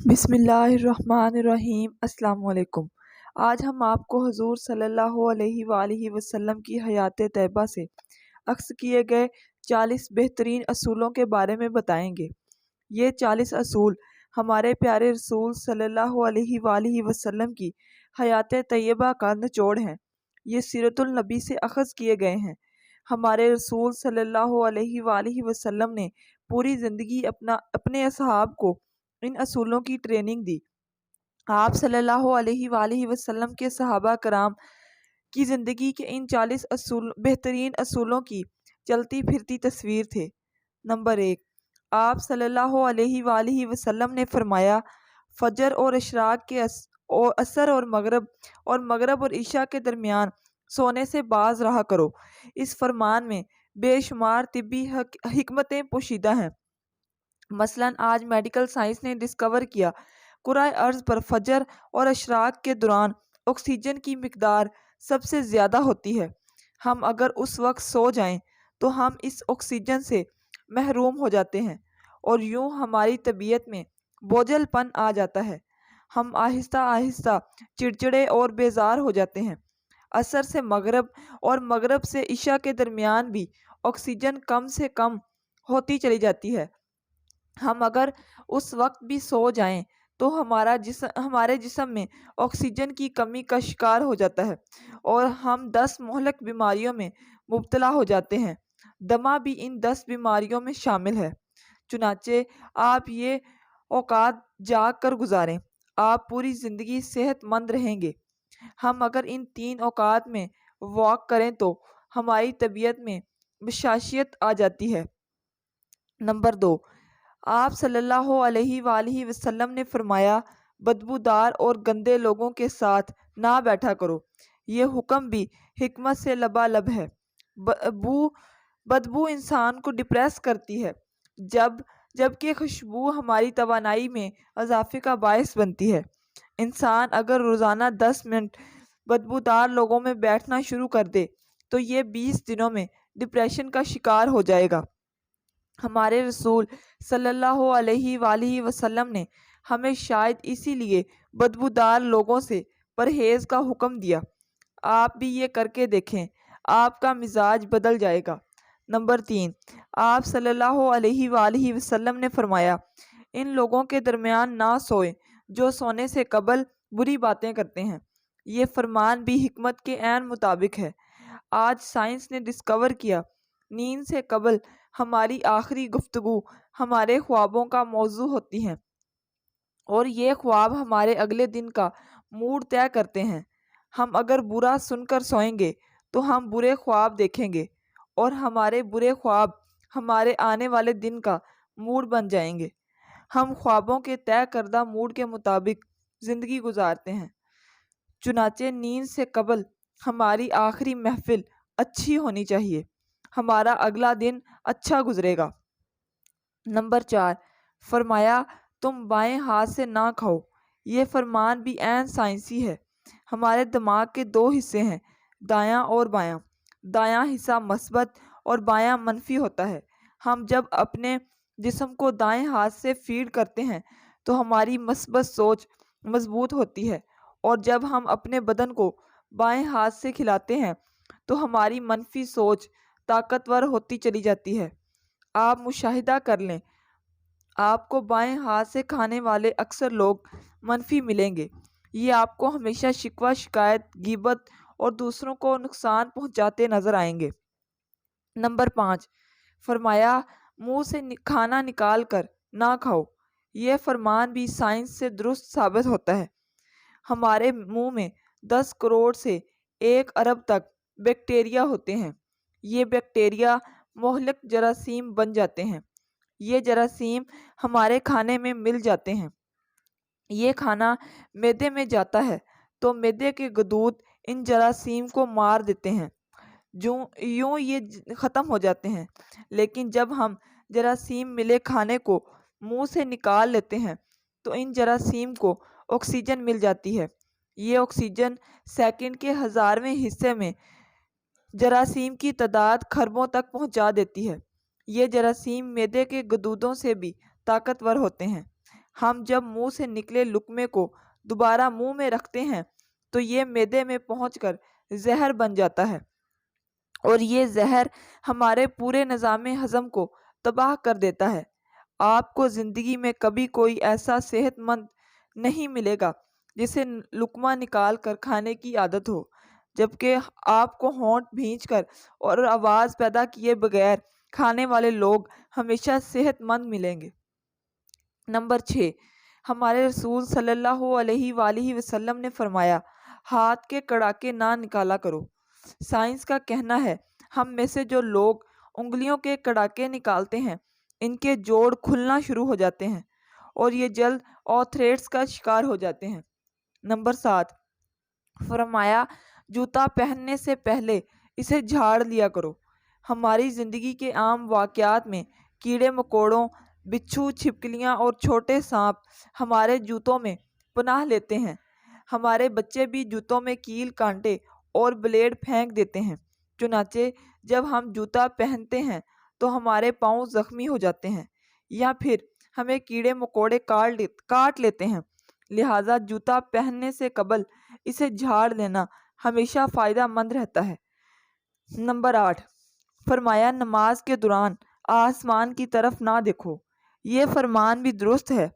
بسم اللہ الرحمن الرحیم۔ السلام علیکم۔ آج ہم آپ کو حضور صلی اللہ علیہ وآلہ وسلم کی حیات طیبہ سے اخذ کیے گئے 40 بہترین اصولوں کے بارے میں بتائیں گے۔ یہ 40 اصول ہمارے پیارے رسول صلی اللہ علیہ وآلہ وسلم کی حیات طیبہ کا نچوڑ ہیں۔ یہ سیرت النبی سے اخذ کیے گئے ہیں۔ ہمارے رسول صلی اللہ علیہ وآلہ وسلم نے پوری زندگی اپنے اصحاب کو ان اصولوں کی ٹریننگ دی۔ آپ صلی اللہ علیہ وآلہ وسلم کے صحابہ کرام کی زندگی کے ان 40 بہترین اصولوں کی چلتی پھرتی تصویر تھے۔ نمبر 1، آپ صلی اللہ علیہ وآلہ وسلم نے فرمایا، فجر اور اشراق کے عصر اور مغرب اور عشاء کے درمیان سونے سے باز رہا کرو۔ اس فرمان میں بے شمار طبی حکمتیں پوشیدہ ہیں۔ مثلاً آج میڈیکل سائنس نے ڈسکور کیا کرۂ ارض پر فجر اور اشراق کے دوران آکسیجن کی مقدار سب سے زیادہ ہوتی ہے۔ ہم اگر اس وقت سو جائیں تو ہم اس آکسیجن سے محروم ہو جاتے ہیں اور یوں ہماری طبیعت میں بوجھل پن آ جاتا ہے۔ ہم آہستہ آہستہ چڑچڑے اور بیزار ہو جاتے ہیں۔ عصر سے مغرب اور مغرب سے عشاء کے درمیان بھی آکسیجن کم سے کم ہوتی چلی جاتی ہے۔ ہم اگر اس وقت بھی سو جائیں تو ہمارے جسم میں آکسیجن کی کمی کا شکار ہو جاتا ہے اور ہم 10 مہلک بیماریوں میں مبتلا ہو جاتے ہیں۔ دمہ بھی ان 10 بیماریوں میں شامل ہے۔ چنانچہ آپ یہ اوقات جاگ کر گزاریں، آپ پوری زندگی صحت مند رہیں گے۔ ہم اگر ان 3 اوقات میں واک کریں تو ہماری طبیعت میں بشاشیت آ جاتی ہے۔ نمبر 2، آپ صلی اللہ علیہ وآلہ وسلم نے فرمایا، بدبودار اور گندے لوگوں کے ساتھ نہ بیٹھا کرو۔ یہ حکم بھی حکمت سے لبالب ہے۔ بدبو انسان کو ڈپریس کرتی ہے، جبکہ خوشبو ہماری توانائی میں اضافے کا باعث بنتی ہے۔ انسان اگر روزانہ 10 منٹ بدبودار لوگوں میں بیٹھنا شروع کر دے تو یہ 20 دنوں میں ڈپریشن کا شکار ہو جائے گا۔ ہمارے رسول صلی اللہ علیہ وآلہ وسلم نے ہمیں شاید اسی لیے بدبودار لوگوں سے پرہیز کا حکم دیا۔ آپ بھی یہ کر کے دیکھیں، آپ کا مزاج بدل جائے گا۔ نمبر 3، آپ صلی اللہ علیہ وآلہ وسلم نے فرمایا، ان لوگوں کے درمیان نہ سوئیں جو سونے سے قبل بری باتیں کرتے ہیں۔ یہ فرمان بھی حکمت کے عین مطابق ہے۔ آج سائنس نے ڈسکور کیا، نیند سے قبل ہماری آخری گفتگو ہمارے خوابوں کا موضوع ہوتی ہیں اور یہ خواب ہمارے اگلے دن کا موڈ طے کرتے ہیں۔ ہم اگر برا سن کر سوئیں گے تو ہم برے خواب دیکھیں گے اور ہمارے برے خواب ہمارے آنے والے دن کا موڈ بن جائیں گے۔ ہم خوابوں کے طے کردہ موڈ کے مطابق زندگی گزارتے ہیں۔ چنانچہ نیند سے قبل ہماری آخری محفل اچھی ہونی چاہیے، ہمارا اگلا دن اچھا گزرے گا۔ نمبر 4، فرمایا، تم بائیں ہاتھ سے نہ کھاؤ۔ یہ فرمان بھی عین سائنسی ہے۔ ہمارے دماغ کے 2 حصے ہیں، دایاں اور بایاں۔ دایاں حصہ مثبت اور بایاں منفی ہوتا ہے۔ ہم جب اپنے جسم کو دائیں ہاتھ سے فیڈ کرتے ہیں تو ہماری مثبت سوچ مضبوط ہوتی ہے اور جب ہم اپنے بدن کو بائیں ہاتھ سے کھلاتے ہیں تو ہماری منفی سوچ طاقتور ہوتی چلی جاتی ہے۔ آپ مشاہدہ کر لیں، آپ کو بائیں ہاتھ سے کھانے والے اکثر لوگ منفی ملیں گے۔ یہ آپ کو ہمیشہ شکوہ، شکایت، غیبت اور دوسروں کو نقصان پہنچاتے نظر آئیں گے۔ نمبر 5، فرمایا، منہ سے کھانا نکال کر نہ کھاؤ۔ یہ فرمان بھی سائنس سے درست ثابت ہوتا ہے۔ ہمارے منہ میں 10 کروڑ سے 1 ارب تک بیکٹیریا ہوتے ہیں۔ یہ بیکٹیریا مہلک جراثیم بن جاتے ہیں۔ یہ جراثیم ہمارے کھانے میں مل جاتے ہیں۔ یہ کھانا معدے میں جاتا ہے تو معدے کے غدود ان جراثیم کو مار دیتے ہیں، یوں یہ ختم ہو جاتے ہیں۔ لیکن جب ہم جراثیم ملے کھانے کو منہ سے نکال لیتے ہیں تو ان جراثیم کو آکسیجن مل جاتی ہے۔ یہ آکسیجن سیکنڈ کے 1000ویں حصے میں جراثیم کی تعداد کھربوں تک پہنچا دیتی ہے۔ یہ جراثیم معدے کے غدودوں سے بھی طاقتور ہوتے ہیں۔ ہم جب منہ سے نکلے لقمے کو دوبارہ منہ میں رکھتے ہیں تو یہ معدے میں پہنچ کر زہر بن جاتا ہے، اور یہ زہر ہمارے پورے نظام ہضم کو تباہ کر دیتا ہے۔ آپ کو زندگی میں کبھی کوئی ایسا صحت مند نہیں ملے گا جسے لقمہ نکال کر کھانے کی عادت ہو، جبکہ آپ کو ہونٹ بھینچ کر اور آواز پیدا کیے بغیر کھانے والے لوگ ہمیشہ صحت مند ملیں گے۔ نمبر 6، ہمارے رسول صلی اللہ علیہ وآلہ وسلم نے فرمایا، ہاتھ کے کڑاکے نہ نکالا کرو۔ سائنس کا کہنا ہے ہم میں سے جو لوگ انگلیوں کے کڑاکے نکالتے ہیں ان کے جوڑ کھلنا شروع ہو جاتے ہیں اور یہ جلد آرتھریٹس کا شکار ہو جاتے ہیں۔ نمبر 7، فرمایا جوتا پہننے سے پہلے اسے جھاڑ لیا کرو۔ ہماری زندگی کے عام واقعات میں کیڑے مکوڑوں، بچھو، چھپکلیاں اور چھوٹے سانپ ہمارے جوتوں میں پناہ لیتے ہیں۔ ہمارے بچے بھی جوتوں میں کیل، کانٹے اور بلیڈ پھینک دیتے ہیں، چنانچہ جب ہم جوتا پہنتے ہیں تو ہمارے پاؤں زخمی ہو جاتے ہیں یا پھر ہمیں کیڑے مکوڑے کاٹ لیتے ہیں۔ لہٰذا جوتا پہننے سے قبل اسے جھاڑ لینا ہمیشہ فائدہ مند رہتا ہے۔ نمبر 8، فرمایا نماز کے دوران آسمان کی طرف نہ دیکھو۔ یہ فرمان بھی درست ہے۔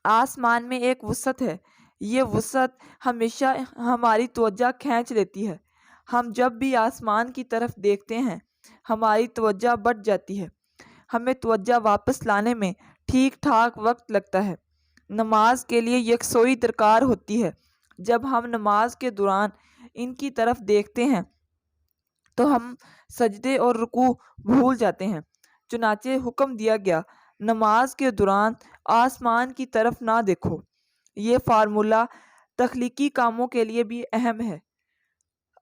آسمان میں ایک وسعت ہے، یہ وسعت ہمیشہ ہماری توجہ کھینچ لیتی ہے۔ ہم جب بھی آسمان کی طرف دیکھتے ہیں ہماری توجہ بٹ جاتی ہے، ہمیں توجہ واپس لانے میں ٹھیک ٹھاک وقت لگتا ہے۔ نماز کے لیے یکسوئی درکار ہوتی ہے۔ جب ہم نماز کے دوران ان کی طرف دیکھتے ہیں تو ہم سجدے اور رکوع بھول جاتے ہیں، چنانچہ حکم دیا گیا نماز کے دوران آسمان کی طرف نہ دیکھو۔ یہ فارمولہ تخلیقی کاموں کے لیے بھی اہم ہے۔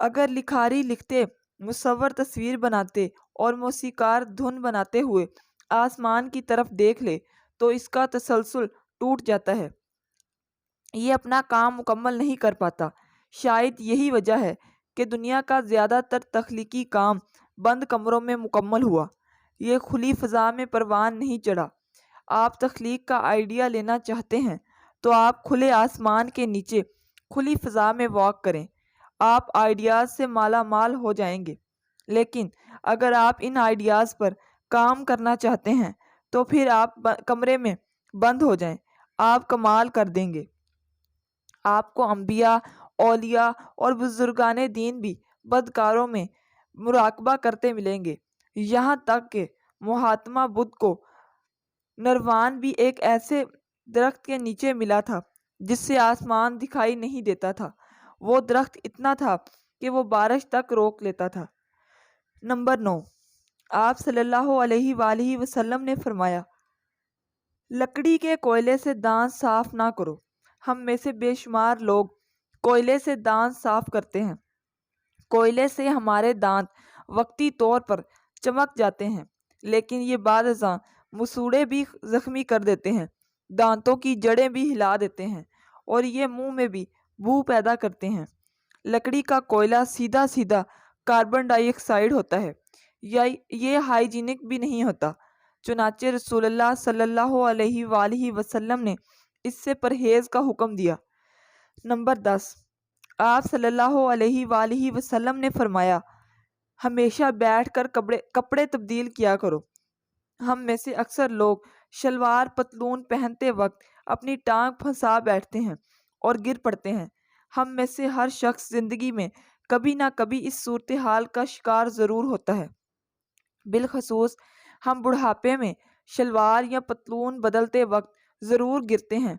اگر لکھاری لکھتے، مصور تصویر بناتے اور موسیقار دھن بناتے ہوئے آسمان کی طرف دیکھ لے تو اس کا تسلسل ٹوٹ جاتا ہے، یہ اپنا کام مکمل نہیں کر پاتا۔ شاید یہی وجہ ہے کہ دنیا کا زیادہ تر تخلیقی کام بند کمروں میں مکمل ہوا، یہ کھلی فضا میں پروان نہیں چڑھا۔ آپ تخلیق کا آئیڈیا لینا چاہتے ہیں تو آپ کھلے آسمان کے نیچے کھلی فضا میں واک کریں، آپ آئیڈیاز سے مالا مال ہو جائیں گے۔ لیکن اگر آپ ان آئیڈیاز پر کام کرنا چاہتے ہیں تو پھر آپ کمرے میں بند ہو جائیں، آپ کمال کر دیں گے۔ آپ کو انبیاء، اولیاء اور بزرگان دین بھی بدکاروں میں مراقبہ کرتے ملیں گے، یہاں تک کہ مہاتما بدھ کو نروان بھی ایک ایسے درخت کے نیچے ملا تھا جس سے آسمان دکھائی نہیں دیتا تھا۔ وہ درخت اتنا تھا کہ وہ بارش تک روک لیتا تھا۔ نمبر 9، آپ صلی اللہ علیہ وآلہ وسلم نے فرمایا، لکڑی کے کوئلے سے دانت صاف نہ کرو۔ ہم میں سے بے شمار لوگ کوئلے سے دانت صاف کرتے ہیں۔ کوئلے سے ہمارے دانت وقتی طور پر چمک جاتے ہیں، لیکن یہ بعد ازاں مسوڑے بھی زخمی کر دیتے ہیں، دانتوں کی جڑیں بھی ہلا دیتے ہیں اور یہ منہ میں بھی بو پیدا کرتے ہیں۔ لکڑی کا کوئلہ سیدھا سیدھا کاربن ڈائی آکسائیڈ ہوتا ہے، یہ ہائیجینک بھی نہیں ہوتا، چنانچہ رسول اللہ صلی اللہ علیہ وآلہ وسلم نے اس سے پرہیز کا حکم دیا۔ نمبر 10، آپ صلی اللہ علیہ وآلہ وسلم نے فرمایا، ہمیشہ بیٹھ کر کپڑے تبدیل کیا کرو۔ ہم میں سے اکثر لوگ شلوار پتلون پہنتے وقت اپنی ٹانگ پھنسا بیٹھتے ہیں اور گر پڑتے ہیں۔ ہم میں سے ہر شخص زندگی میں کبھی نہ کبھی اس صورتحال کا شکار ضرور ہوتا ہے۔ بالخصوص ہم بڑھاپے میں شلوار یا پتلون بدلتے وقت ضرور گرتے ہیں۔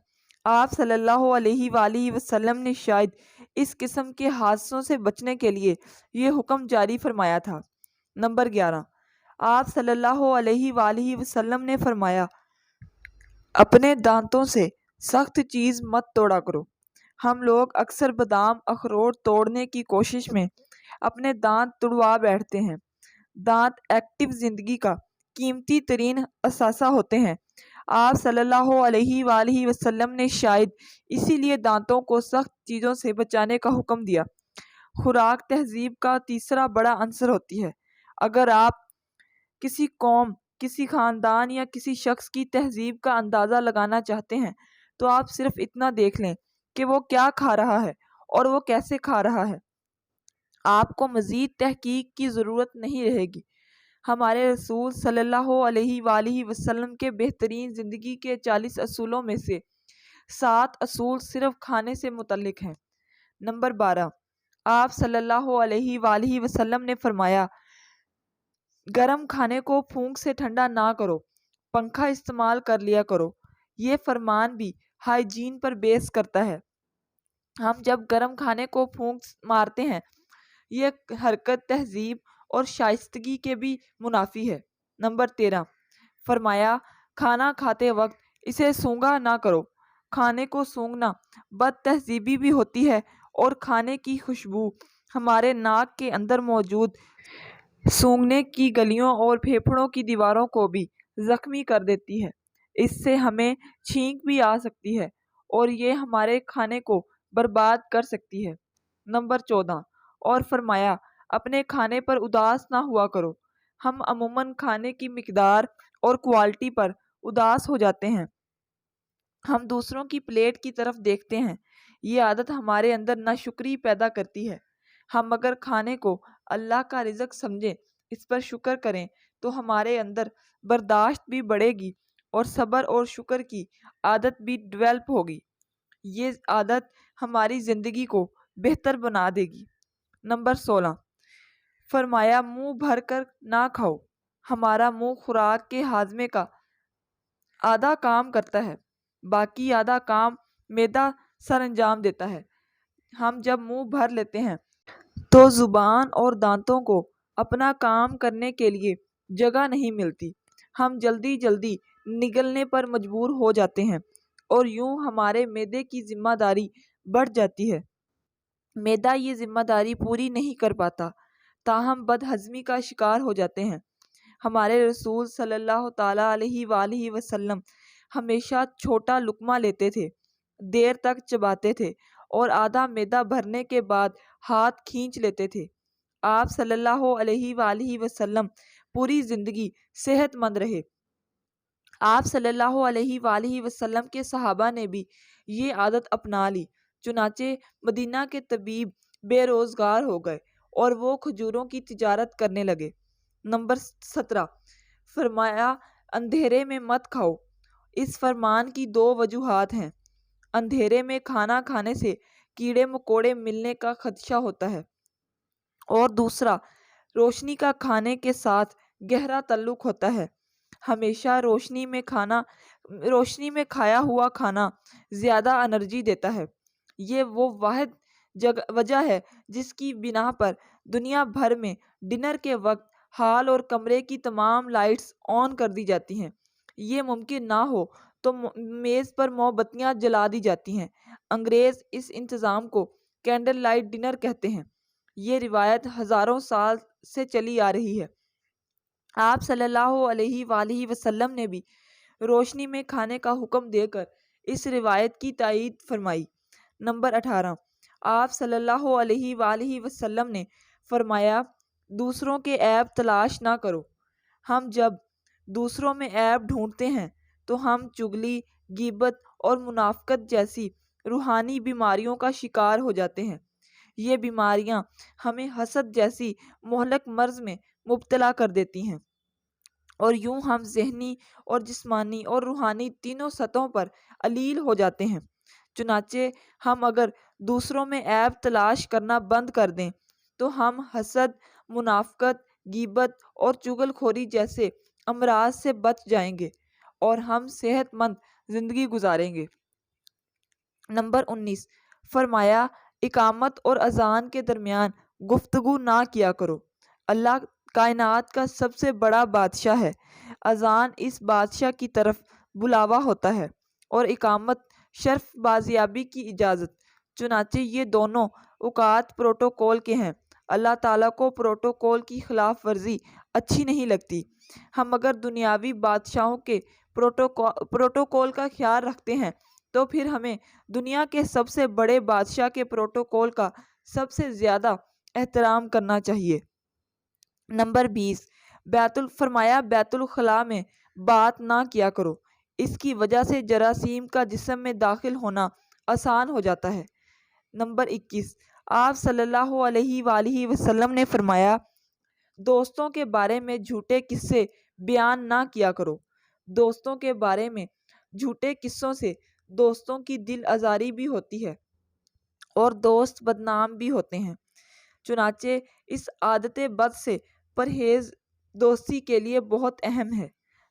آپ صلی اللہ علیہ وآلہ وسلم نے شاید اس قسم کے حادثوں سے بچنے کے لیے یہ حکم جاری فرمایا تھا۔ نمبر 11، آپ صلی اللہ علیہ وآلہ وسلم نے فرمایا، اپنے دانتوں سے سخت چیز مت توڑا کرو۔ ہم لوگ اکثر بادام، اخروٹ توڑنے کی کوشش میں اپنے دانت تڑوا بیٹھتے ہیں۔ دانت ایکٹیو زندگی کا قیمتی ترین اثاثہ ہوتے ہیں۔ آپ صلی اللہ علیہ وآلہ وسلم نے شاید اسی لیے دانتوں کو سخت چیزوں سے بچانے کا حکم دیا۔ خوراک تہذیب کا تیسرا بڑا عنصر ہوتی ہے۔ اگر آپ کسی قوم کسی خاندان یا کسی شخص کی تہذیب کا اندازہ لگانا چاہتے ہیں تو آپ صرف اتنا دیکھ لیں کہ وہ کیا کھا رہا ہے اور وہ کیسے کھا رہا ہے۔ آپ کو مزید تحقیق کی ضرورت نہیں رہے گی۔ ہمارے رسول صلی اللہ علیہ وآلہ وسلم کے بہترین زندگی کے 40 اصولوں میں سے 7 اصول صرف کھانے سے متعلق ہیں۔ نمبر 12، آپ صلی اللہ علیہ وآلہ وسلم نے فرمایا، گرم کھانے کو پھونک سے ٹھنڈا نہ کرو، پنکھا استعمال کر لیا کرو۔ یہ فرمان بھی ہائیجین پر بیس کرتا ہے۔ ہم جب گرم کھانے کو پھونک مارتے ہیں، یہ حرکت تہذیب اور شائستگی کے بھی منافی ہے۔ نمبر 13، فرمایا، کھانا کھاتے وقت اسے سونگھا نہ کرو۔ کھانے کو سونگھنا بد تہذیبی بھی ہوتی ہے اور کھانے کی خوشبو ہمارے ناک کے اندر موجود سونگھنے کی گلیوں اور پھیپھڑوں کی دیواروں کو بھی زخمی کر دیتی ہے۔ اس سے ہمیں چھینک بھی آ سکتی ہے اور یہ ہمارے کھانے کو برباد کر سکتی ہے۔ نمبر 14، اور فرمایا، اپنے کھانے پر اداس نہ ہوا کرو۔ ہم عموماً کھانے کی مقدار اور کوالٹی پر اداس ہو جاتے ہیں۔ ہم دوسروں کی پلیٹ کی طرف دیکھتے ہیں۔ یہ عادت ہمارے اندر ناشکری پیدا کرتی ہے۔ ہم اگر کھانے کو اللہ کا رزق سمجھیں، اس پر شکر کریں، تو ہمارے اندر برداشت بھی بڑھے گی اور صبر اور شکر کی عادت بھی ڈیولپ ہوگی۔ یہ عادت ہماری زندگی کو بہتر بنا دے گی۔ نمبر 16، فرمایا، منہ بھر کر نہ کھاؤ۔ ہمارا منہ خوراک کے ہاضمے کا آدھا کام کرتا ہے، باقی آدھا کام معدہ سر انجام دیتا ہے۔ ہم جب منہ بھر لیتے ہیں تو زبان اور دانتوں کو اپنا کام کرنے کے لیے جگہ نہیں ملتی۔ ہم جلدی جلدی نگلنے پر مجبور ہو جاتے ہیں اور یوں ہمارے معدے کی ذمہ داری بڑھ جاتی ہے۔ معدہ یہ ذمہ داری پوری نہیں کر پاتا، تاہم بد ہضمی کا شکار ہو جاتے ہیں۔ ہمارے رسول صلی اللہ تعالیٰ علیہ وآلہ وسلم ہمیشہ چھوٹا لقمہ لیتے تھے، دیر تک چباتے تھے اور آدھا معدہ بھرنے کے بعد ہاتھ کھینچ لیتے تھے۔ آپ صلی اللہ علیہ وآلہ وسلم پوری زندگی صحت مند رہے۔ آپ صلی اللہ علیہ وآلہ وسلم کے صحابہ نے بھی یہ عادت اپنا لی، چنانچہ مدینہ کے طبیب بے روزگار ہو گئے اور وہ کھجوروں کی تجارت کرنے لگے۔ نمبر 17، فرمایا، اندھیرے میں مت کھاؤ۔ اس فرمان کی 2 وجوہات ہیں۔ اندھیرے میں کھانا کھانے سے کیڑے مکوڑے ملنے کا خدشہ ہوتا ہے، اور دوسرا، روشنی کا کھانے کے ساتھ گہرا تعلق ہوتا ہے۔ ہمیشہ روشنی میں کھایا ہوا کھانا زیادہ انرجی دیتا ہے۔ یہ وہ واحد وجہ ہے جس کی بنا پر دنیا بھر میں ڈنر کے وقت ہال اور کمرے کی تمام لائٹس آن کر دی جاتی ہیں۔ یہ ممکن نہ ہو تو میز پر موم بتیاں جلا دی جاتی ہیں۔ انگریز اس انتظام کو کینڈل لائٹ ڈنر کہتے ہیں۔ یہ روایت ہزاروں سال سے چلی آ رہی ہے۔ آپ صلی اللہ علیہ وآلہ وسلم نے بھی روشنی میں کھانے کا حکم دے کر اس روایت کی تائید فرمائی۔ نمبر 18، آپ صلی اللہ علیہ وآلہ وسلم نے فرمایا، دوسروں کے عیب تلاش نہ کرو۔ ہم جب دوسروں میں عیب ڈھونڈتے ہیں تو ہم چغلی، غیبت اور منافقت جیسی روحانی بیماریوں کا شکار ہو جاتے ہیں۔ یہ بیماریاں ہمیں حسد جیسی مہلک مرض میں مبتلا کر دیتی ہیں اور یوں ہم ذہنی اور جسمانی اور روحانی تینوں سطحوں پر علیل ہو جاتے ہیں۔ چنانچہ ہم اگر دوسروں میں عیب تلاش کرنا بند کر دیں تو ہم حسد، منافقت، غیبت اور چغل خوری جیسے امراض سے بچ جائیں گے اور ہم صحت مند زندگی گزاریں گے۔ نمبر 19، فرمایا، اقامت اور اذان کے درمیان گفتگو نہ کیا کرو۔ اللہ کائنات کا سب سے بڑا بادشاہ ہے۔ اذان اس بادشاہ کی طرف بلاوا ہوتا ہے اور اقامت شرف بازیابی کی اجازت۔ چنانچہ یہ دونوں اوقات پروٹوکول کے ہیں۔ اللہ تعالیٰ کو پروٹوکول کی خلاف ورزی اچھی نہیں لگتی۔ ہم اگر دنیاوی بادشاہوں کے پروٹوکول کا خیال رکھتے ہیں تو پھر ہمیں دنیا کے سب سے بڑے بادشاہ کے پروٹوکول کا سب سے زیادہ احترام کرنا چاہیے۔ نمبر 20، فرمایا بیت الخلاء میں بات نہ کیا کرو، اس کی وجہ سے جراثیم کا جسم میں داخل ہونا آسان ہو جاتا ہے۔ نمبر 21، آپ صلی اللہ علیہ وآلہ وسلم نے فرمایا، دوستوں کے بارے میں جھوٹے قصے بیان نہ کیا کرو۔ دوستوں کے بارے میں جھوٹے قصوں سے دوستوں کی دل آزاری بھی ہوتی ہے اور دوست بدنام بھی ہوتے ہیں، چنانچہ اس عادت بد سے پرہیز دوستی کے لیے بہت اہم ہے۔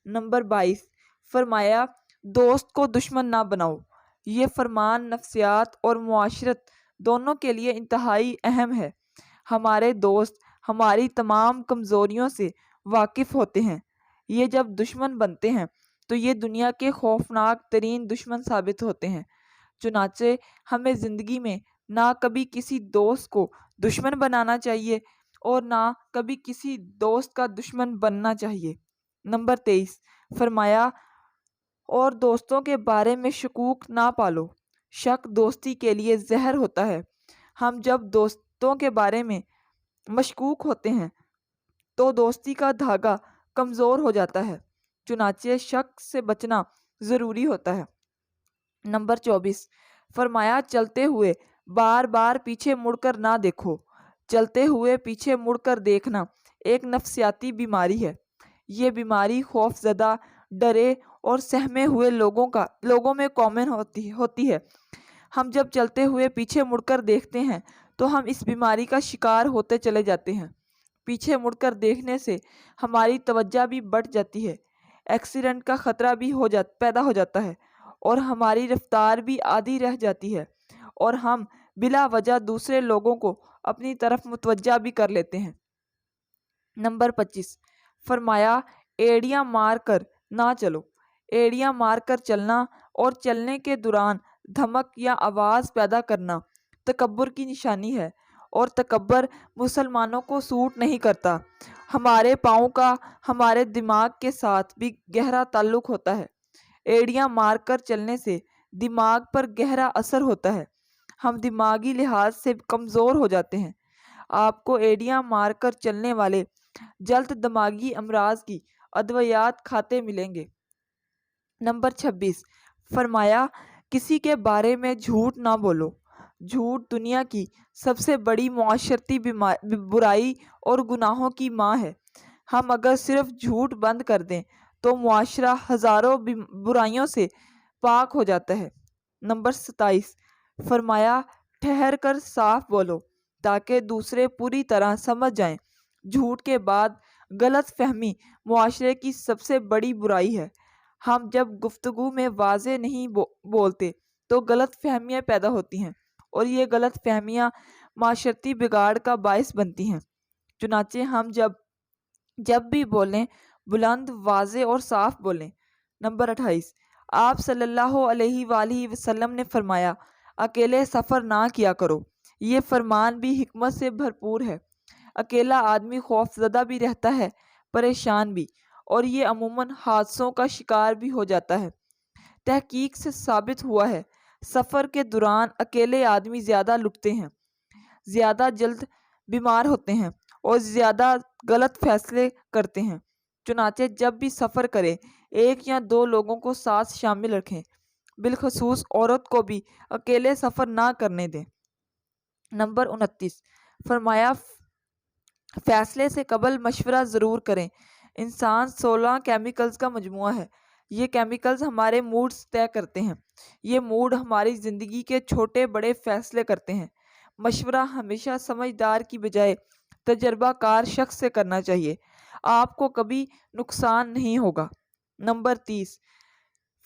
نمبر 22، فرمایا دوست کو دشمن نہ بناؤ۔ یہ فرمان نفسیات اور معاشرت دونوں کے لیے انتہائی اہم ہے۔ ہمارے دوست ہماری تمام کمزوریوں سے واقف ہوتے ہیں۔ یہ جب دشمن بنتے ہیں تو یہ دنیا کے خوفناک ترین دشمن ثابت ہوتے ہیں، چنانچہ ہمیں زندگی میں نہ کبھی کسی دوست کو دشمن بنانا چاہیے اور نہ کبھی کسی دوست کا دشمن بننا چاہیے۔ نمبر 23، فرمایا اور دوستوں کے بارے میں شکوک نہ پالو، شک دوستی کے لیے زہر ہوتا ہے۔ ہم جب دوستوں کے بارے میں مشکوک ہوتے ہیں تو دوستی کا دھاگا کمزور ہو جاتا ہے، چنانچہ شک سے بچنا ضروری ہوتا ہے۔ نمبر 24، فرمایا چلتے ہوئے بار بار پیچھے مڑ کر نہ دیکھو۔ چلتے ہوئے پیچھے مڑ کر دیکھنا ایک نفسیاتی بیماری ہے۔ یہ بیماری خوف زدہ، ڈرے اور سہمے ہوئے لوگوں میں کامن ہوتی ہے۔ ہم جب چلتے ہوئے پیچھے مڑ کر دیکھتے ہیں تو ہم اس بیماری کا شکار ہوتے چلے جاتے ہیں۔ پیچھے مڑ کر دیکھنے سے ہماری توجہ بھی بڑھ جاتی ہے، ایکسیڈنٹ کا خطرہ بھی پیدا ہو جاتا ہے اور ہماری رفتار بھی آدھی رہ جاتی ہے اور ہم بلا وجہ دوسرے لوگوں کو اپنی طرف متوجہ بھی کر لیتے ہیں۔ نمبر 25، فرمایا ایڑیاں مار کر نہ چلو۔ ایڑیاں مار کر چلنا اور چلنے کے دوران دھمک یا آواز پیدا کرنا تکبر کی نشانی ہے اور تکبر مسلمانوں کو سوٹ نہیں کرتا۔ ہمارے پاؤں کا ہمارے دماغ کے ساتھ بھی گہرا تعلق ہوتا ہے۔ ایڑیاں مار کر چلنے سے دماغ پر گہرا اثر ہوتا ہے، ہم دماغی لحاظ سے کمزور ہو جاتے ہیں۔ آپ کو ایڑیاں مار کر چلنے والے جلد دماغی امراض کی ادویات کھاتے ملیں گے۔ نمبر 26، فرمایا کسی کے بارے میں جھوٹ نہ بولو۔ جھوٹ دنیا کی سب سے بڑی معاشرتی برائی اور گناہوں کی ماں ہے۔ ہم اگر صرف جھوٹ بند کر دیں تو معاشرہ ہزاروں برائیوں سے پاک ہو جاتا ہے۔ نمبر 27، فرمایا ٹھہر کر صاف بولو تاکہ دوسرے پوری طرح سمجھ جائیں۔ جھوٹ کے بعد غلط فہمی معاشرے کی سب سے بڑی برائی ہے۔ ہم جب گفتگو میں واضح نہیں بولتے تو غلط فہمیاں پیدا ہوتی ہیں اور یہ غلط فہمیاں معاشرتی بگاڑ کا باعث بنتی ہیں، چنانچہ ہم جب بھی بولیں بلند، واضح اور صاف بولیں۔ نمبر 28، آپ صلی اللہ علیہ وآلہ وسلم نے فرمایا اکیلے سفر نہ کیا کرو۔ یہ فرمان بھی حکمت سے بھرپور ہے۔ اکیلا آدمی خوف زدہ بھی رہتا ہے، پریشان بھی، اور یہ عموماً حادثوں کا شکار بھی ہو جاتا ہے۔ تحقیق سے ثابت ہوا ہے سفر کے دوران اکیلے آدمی زیادہ لٹتے ہیں، زیادہ جلد بیمار ہوتے ہیں اور زیادہ غلط فیصلے کرتے ہیں، چنانچہ جب بھی سفر کریں ایک یا دو لوگوں کو ساتھ شامل رکھیں، بالخصوص عورت کو بھی اکیلے سفر نہ کرنے دیں۔ نمبر 29، فرمایا فیصلے سے قبل مشورہ ضرور کریں۔ انسان 16 کیمیکلز کا مجموعہ ہے۔ یہ کیمیکلز ہمارے موڈز طے کرتے ہیں۔ یہ موڈ ہماری زندگی کے چھوٹے بڑے فیصلے کرتے ہیں۔ مشورہ ہمیشہ سمجھدار کی بجائے تجربہ کار شخص سے کرنا چاہیے، آپ کو کبھی نقصان نہیں ہوگا۔ نمبر 30،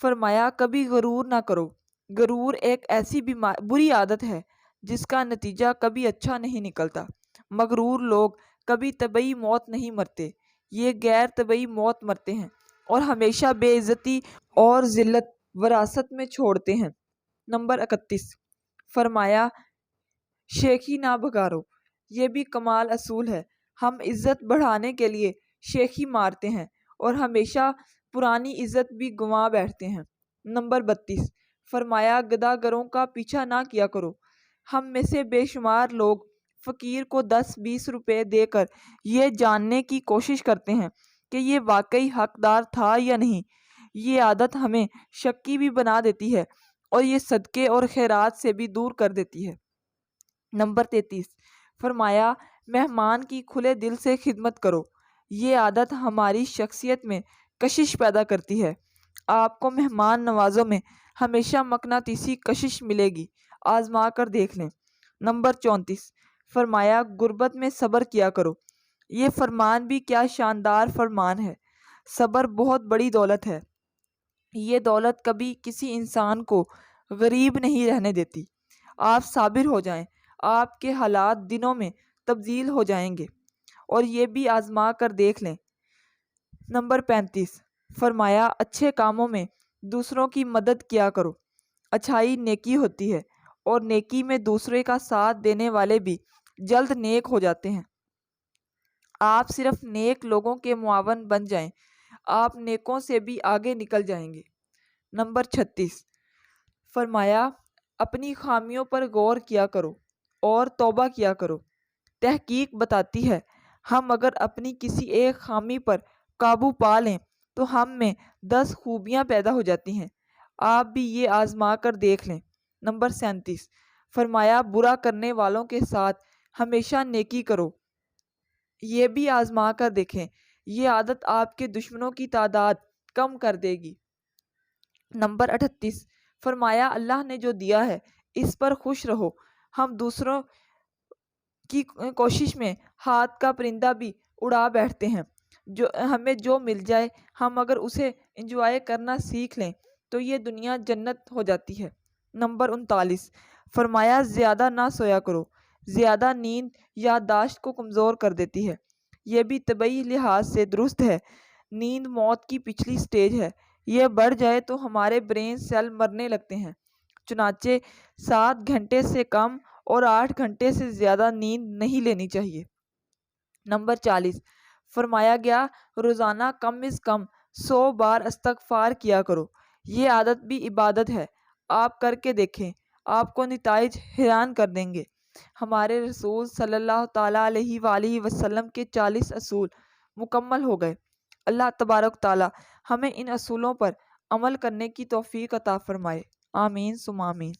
فرمایا کبھی غرور نہ کرو۔ غرور ایک ایسی بری عادت ہے جس کا نتیجہ کبھی اچھا نہیں نکلتا۔ مغرور لوگ کبھی طبیعی موت نہیں مرتے، یہ غیر طبیعی موت مرتے ہیں اور ہمیشہ بے عزتی اور ذلت وراثت میں چھوڑتے ہیں۔ نمبر 31، فرمایا شیخی نہ بگاڑو۔ یہ بھی کمال اصول ہے۔ ہم عزت بڑھانے کے لیے شیخی مارتے ہیں اور ہمیشہ پرانی عزت بھی گنوا بیٹھتے ہیں۔ نمبر 32، فرمایا گداگروں کا پیچھا نہ کیا کرو۔ ہم میں سے بے شمار لوگ فقیر کو 10-20 روپے دے کر یہ جاننے کی کوشش کرتے ہیں کہ یہ واقعی حقدار تھا یا نہیں۔ یہ عادت ہمیں شکی بھی بنا دیتی ہے اور یہ صدقے اور خیرات سے بھی دور کر دیتی ہے۔ نمبر 33، فرمایا مہمان کی کھلے دل سے خدمت کرو۔ یہ عادت ہماری شخصیت میں کشش پیدا کرتی ہے۔ آپ کو مہمان نوازوں میں ہمیشہ مقناطیسی کشش ملے گی، آزما کر دیکھ لیں۔ نمبر 34، فرمایا غربت میں صبر کیا کرو۔ یہ فرمان بھی کیا شاندار فرمان ہے۔ صبر بہت بڑی دولت ہے۔ یہ دولت کبھی کسی انسان کو غریب نہیں رہنے دیتی۔ آپ صابر ہو جائیں، آپ کے حالات دنوں میں تبدیل ہو جائیں گے، اور یہ بھی آزما کر دیکھ لیں۔ نمبر 35، فرمایا اچھے کاموں میں دوسروں کی مدد کیا کرو۔ اچھائی نیکی ہوتی ہے، اور نیکی میں دوسرے کا ساتھ دینے والے بھی جلد نیک ہو جاتے ہیں۔ آپ صرف نیک لوگوں کے معاون بن جائیں، آپ نیکوں سے بھی آگے نکل جائیں گے۔ نمبر 36، فرمایا اپنی خامیوں پر غور کیا کرو اور توبہ کیا کرو۔ تحقیق بتاتی ہے ہم اگر اپنی کسی ایک خامی پر قابو پا لیں تو ہم میں 10 خوبیاں پیدا ہو جاتی ہیں۔ آپ بھی یہ آزما کر دیکھ لیں۔ نمبر 37، فرمایا برا کرنے والوں کے ساتھ ہمیشہ نیکی کرو۔ یہ بھی آزما کر دیکھیں، یہ عادت آپ کے دشمنوں کی تعداد کم کر دے گی۔ نمبر 38، فرمایا اللہ نے جو دیا ہے اس پر خوش رہو۔ ہم دوسروں کی کوشش میں ہاتھ کا پرندہ بھی اڑا بیٹھتے ہیں۔ ہمیں جو مل جائے ہم اگر اسے انجوائے کرنا سیکھ لیں تو یہ دنیا جنت ہو جاتی ہے۔ نمبر 39، فرمایا زیادہ نہ سویا کرو۔ زیادہ نیند یادداشت کو کمزور کر دیتی ہے۔ یہ بھی طبعی لحاظ سے درست ہے۔ نیند موت کی پچھلی سٹیج ہے۔ یہ بڑھ جائے تو ہمارے برین سیل مرنے لگتے ہیں۔ چنانچہ 7 گھنٹے سے کم اور 8 گھنٹے سے زیادہ نیند نہیں لینی چاہیے۔ نمبر 40، فرمایا گیا روزانہ کم از کم 100 بار استغفار کیا کرو۔ یہ عادت بھی عبادت ہے۔ آپ کر کے دیکھیں، آپ کو نتائج حیران کر دیں گے۔ ہمارے رسول صلی اللہ تعالیٰ علیہ وآلہ وسلم کے 40 اصول مکمل ہو گئے۔ اللہ تبارک تعالیٰ ہمیں ان اصولوں پر عمل کرنے کی توفیق عطا فرمائے۔ آمین ثم آمین۔